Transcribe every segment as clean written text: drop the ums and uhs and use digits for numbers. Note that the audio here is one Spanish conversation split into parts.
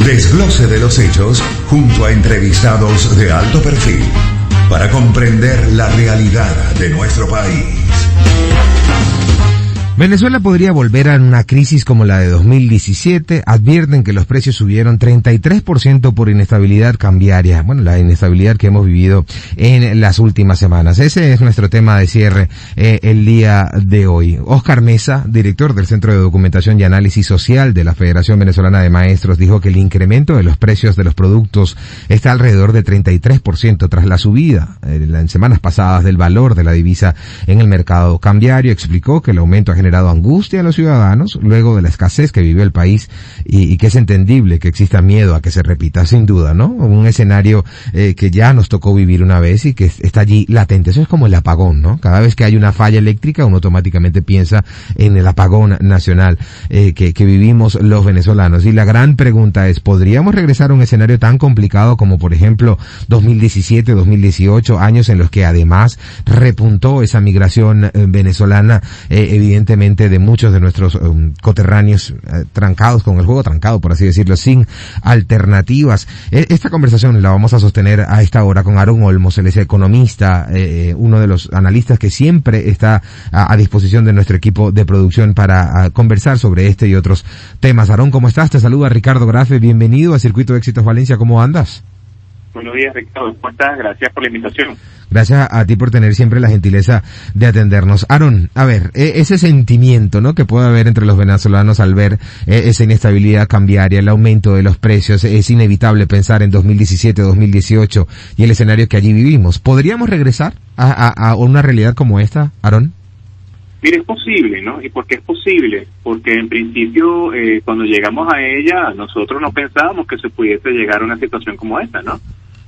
Desglose de los hechos junto a entrevistados de alto perfil para comprender la realidad de nuestro país. Venezuela podría volver a una crisis como la de 2017. Advierten que los precios subieron 33% por inestabilidad cambiaria. Bueno, la inestabilidad que hemos vivido en las últimas semanas. Ese es nuestro tema de cierre el día de hoy. Óscar Mesa, director del Centro de Documentación y Análisis Social de la Federación Venezolana de Maestros, dijo que el incremento de los precios de los productos está alrededor de 33% tras la subida en semanas pasadas del valor de la divisa en el mercado cambiario. Explicó que el aumento ha generado angustia a los ciudadanos luego de la escasez que vive el país y que es entendible que exista miedo a que se repita, sin duda, ¿no? Un escenario que ya nos tocó vivir una vez y que está allí latente. Eso es como el apagón, ¿no? Cada vez que hay una falla eléctrica uno automáticamente piensa en el apagón nacional que vivimos los venezolanos. Y la gran pregunta es, ¿podríamos regresar a un escenario tan complicado como por ejemplo 2017, 2018, años en los que además repuntó esa migración venezolana, evidentemente de muchos de nuestros coterráneos trancados, con el juego trancado, por así decirlo, sin alternativas? Esta conversación la vamos a sostener a esta hora con Aarón Olmos. Él es economista, uno de los analistas que siempre está a disposición de nuestro equipo de producción para conversar sobre este y otros temas. Aarón, ¿cómo estás? Te saluda Ricardo Grafe, bienvenido a Circuito de Éxitos Valencia, ¿cómo andas? Buenos días, Ricardo, ¿cómo estás? Gracias por la invitación. Gracias a ti por tener siempre la gentileza de atendernos. Aarón, a ver, ese sentimiento, ¿no?, que puede haber entre los venezolanos al ver esa inestabilidad cambiaria, el aumento de los precios, es inevitable pensar en 2017, 2018 y el escenario que allí vivimos. ¿Podríamos regresar a una realidad como esta, Aarón? Mire, es posible, ¿no? ¿Y por qué es posible? Porque en principio, cuando llegamos a ella, nosotros no pensábamos que se pudiese llegar a una situación como esta, ¿no?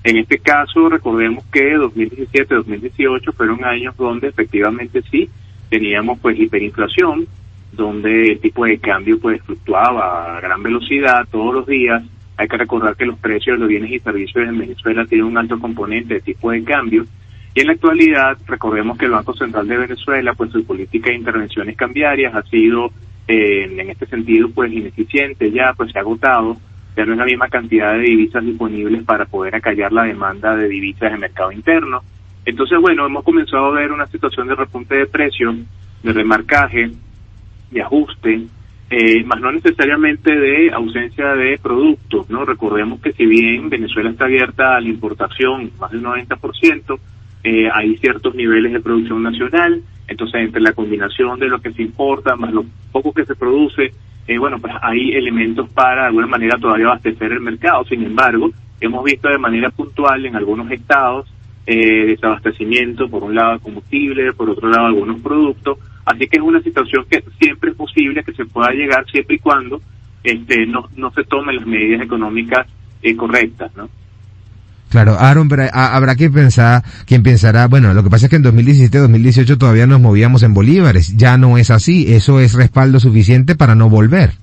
En este caso, recordemos que 2017, 2018 fueron años donde efectivamente sí teníamos pues hiperinflación, donde el tipo de cambio pues fluctuaba a gran velocidad todos los días. Hay que recordar que los precios de los bienes y servicios en Venezuela tienen un alto componente de tipo de cambio. Y en la actualidad, recordemos que el Banco Central de Venezuela, pues su política de intervenciones cambiarias ha sido, en este sentido, pues ineficiente ya, pues se ha agotado. Ya no es la misma cantidad de divisas disponibles para poder acallar la demanda de divisas en el mercado interno. Entonces, bueno, hemos comenzado a ver una situación de repunte de precios, de remarcaje, de ajuste, más no necesariamente de ausencia de productos, ¿no? Recordemos que si bien Venezuela está abierta a la importación, más del 90%, hay ciertos niveles de producción nacional. Entonces, entre la combinación de lo que se importa más lo poco que se produce, bueno, pues hay elementos para de alguna manera todavía abastecer el mercado. Sin embargo, hemos visto de manera puntual en algunos estados desabastecimiento, por un lado de combustible, por otro lado algunos productos. Así que es una situación que siempre es posible que se pueda llegar siempre y cuando no se tomen las medidas económicas correctas, ¿no? Claro, Aarón, pero habrá que pensar, quien pensará, bueno, lo que pasa es que en 2017, 2018 todavía nos movíamos en bolívares, ya no es así, ¿eso es respaldo suficiente para no volver?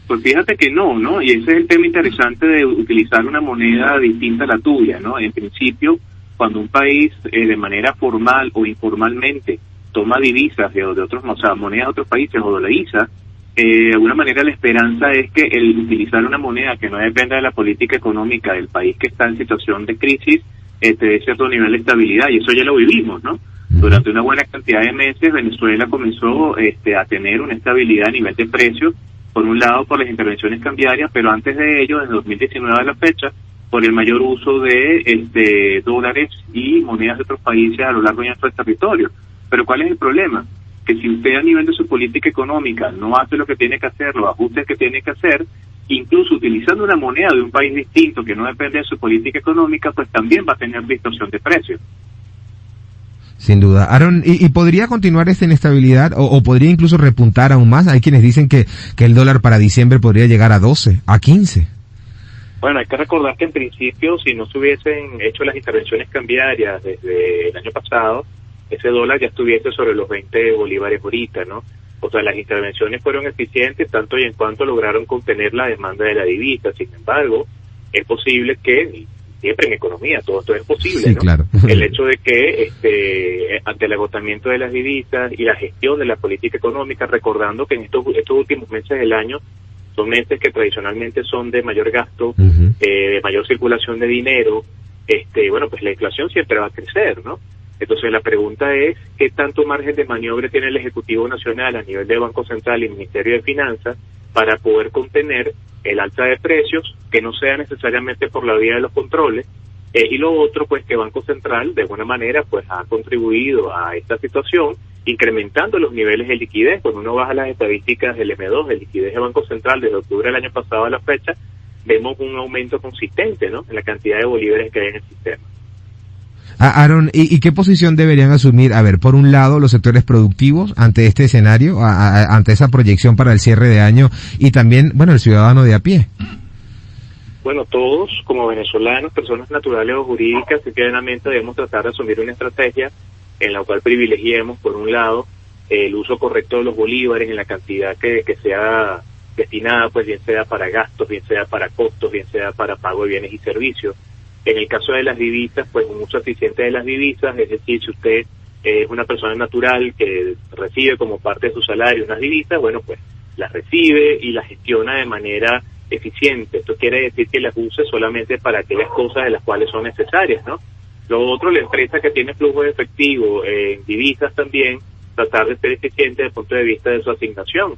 Pues fíjate que no, y ese es el tema interesante de utilizar una moneda distinta a la tuya, ¿no? En principio, cuando un país de manera formal o informalmente toma divisas de otros, o sea, monedas de otros países o dolariza, de alguna manera la esperanza es que el utilizar una moneda que no dependa de la política económica del país que está en situación de crisis te dé cierto nivel de estabilidad, y eso ya lo vivimos, ¿no? Durante una buena cantidad de meses Venezuela comenzó a tener una estabilidad a nivel de precios, por un lado por las intervenciones cambiarias, pero antes de ello, desde 2019 a la fecha, por el mayor uso de dólares y monedas de otros países a lo largo de nuestro territorio. Pero ¿cuál es el problema? Que si usted a nivel de su política económica no hace lo que tiene que hacer, los ajustes que tiene que hacer, incluso utilizando una moneda de un país distinto que no depende de su política económica, pues también va a tener distorsión de precios. Sin duda. Aarón, ¿y podría continuar esta inestabilidad o podría incluso repuntar aún más? Hay quienes dicen que el dólar para diciembre podría llegar a 12, a 15. Bueno, hay que recordar que en principio, si no se hubiesen hecho las intervenciones cambiarias desde el año pasado, ese dólar ya estuviese sobre los 20 bolívares ahorita, ¿no? O sea, las intervenciones fueron eficientes tanto y en cuanto lograron contener la demanda de la divisa. Sin embargo, es posible que, siempre en economía, todo esto es posible, sí, ¿no? Claro. El hecho de que ante el agotamiento de las divisas y la gestión de la política económica, recordando que en estos últimos meses del año son meses que tradicionalmente son de mayor gasto, Uh-huh. de mayor circulación de dinero, bueno, pues la inflación siempre va a crecer, ¿no? Entonces la pregunta es, ¿qué tanto margen de maniobra tiene el Ejecutivo Nacional a nivel de Banco Central y Ministerio de Finanzas para poder contener el alza de precios, que no sea necesariamente por la vía de los controles? Y lo otro, pues que Banco Central de alguna manera pues ha contribuido a esta situación incrementando los niveles de liquidez. Cuando uno baja las estadísticas del M2, de liquidez de Banco Central desde octubre del año pasado a la fecha, vemos un aumento consistente, ¿no?, en la cantidad de bolívares que hay en el sistema. Aaron, ¿y qué posición deberían asumir? A ver, por un lado, los sectores productivos ante este escenario, ante esa proyección para el cierre de año, y también, bueno, el ciudadano de a pie. Bueno, todos como venezolanos, personas naturales o jurídicas, simplemente debemos tratar de asumir una estrategia en la cual privilegiemos, por un lado, el uso correcto de los bolívares en la cantidad que sea destinada, pues bien sea para gastos, bien sea para costos, bien sea para pago de bienes y servicios. En el caso de las divisas, pues un uso eficiente de las divisas, es decir, si usted es una persona natural que recibe como parte de su salario unas divisas, bueno, pues las recibe y las gestiona de manera eficiente. Esto quiere decir que las use solamente para aquellas cosas de las cuales son necesarias, ¿no? Lo otro, la empresa que tiene flujo de efectivo en divisas también, tratar de ser eficiente desde el punto de vista de su asignación,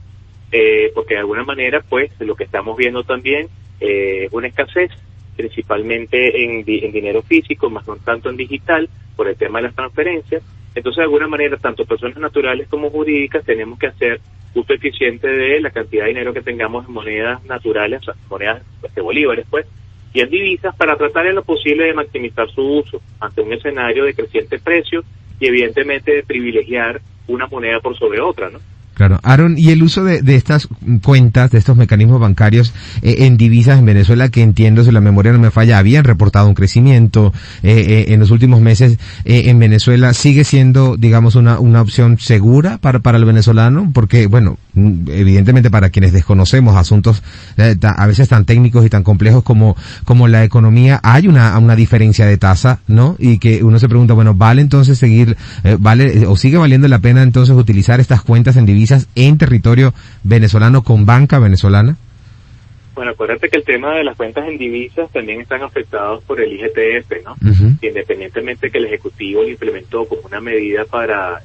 porque de alguna manera, pues, lo que estamos viendo también es una escasez, principalmente en dinero físico, más no tanto en digital, por el tema de las transferencias. Entonces, de alguna manera, tanto personas naturales como jurídicas tenemos que hacer uso eficiente de la cantidad de dinero que tengamos en monedas naturales, o sea, monedas de bolívares, pues, y en divisas, para tratar en lo posible de maximizar su uso ante un escenario de creciente precio y evidentemente de privilegiar una moneda por sobre otra, ¿no? Claro. Aaron, y el uso de estas cuentas, de estos mecanismos bancarios en divisas en Venezuela, que entiendo, si la memoria no me falla, habían reportado un crecimiento en los últimos meses en Venezuela, ¿sigue siendo, digamos, una opción segura para el venezolano? Porque, bueno, evidentemente para quienes desconocemos asuntos a veces tan técnicos y tan complejos como la economía, hay una diferencia de tasa, ¿no? Y que uno se pregunta, bueno, ¿vale entonces vale o sigue valiendo la pena entonces utilizar estas cuentas en divisas en territorio venezolano con banca venezolana? Bueno, acuérdate que el tema de las cuentas en divisas también están afectados por el IGTF, ¿no? Uh-huh. Independientemente que el Ejecutivo lo implementó como una medida para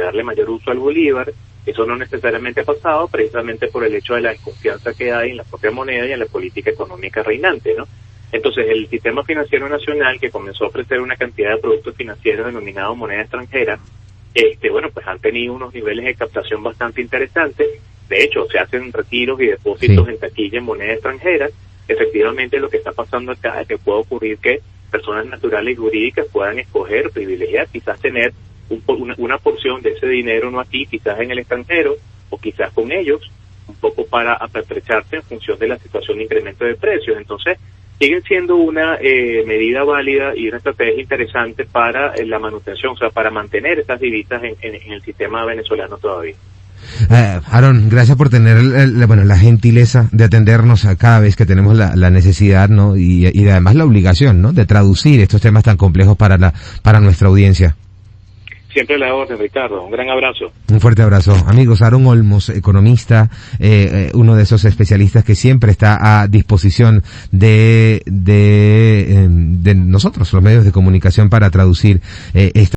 darle mayor uso al bolívar, eso no necesariamente ha pasado precisamente por el hecho de la desconfianza que hay en la propia moneda y en la política económica reinante, ¿no? Entonces, el sistema financiero nacional, que comenzó a ofrecer una cantidad de productos financieros denominados moneda extranjera, bueno, pues han tenido unos niveles de captación bastante interesantes. De hecho, se hacen retiros y depósitos en taquilla en moneda extranjera. Efectivamente, lo que está pasando acá es que puede ocurrir que personas naturales y jurídicas puedan escoger, privilegiar, quizás tener una porción de ese dinero no aquí, quizás en el extranjero, o quizás con ellos, un poco para apertrecharse en función de la situación de incremento de precios. Entonces, siguen siendo una medida válida y una estrategia interesante para la manutención, o sea, para mantener estas divisas en el sistema venezolano todavía. Aaron, gracias por tener la gentileza de atendernos a cada vez que tenemos la necesidad, ¿no? Y además la obligación, ¿no?, de traducir estos temas tan complejos para nuestra audiencia. Siempre a la orden, Ricardo. Un gran abrazo. Un fuerte abrazo. Amigos, Aaron Olmos, economista, uno de esos especialistas que siempre está a disposición de nosotros, los medios de comunicación, para traducir esta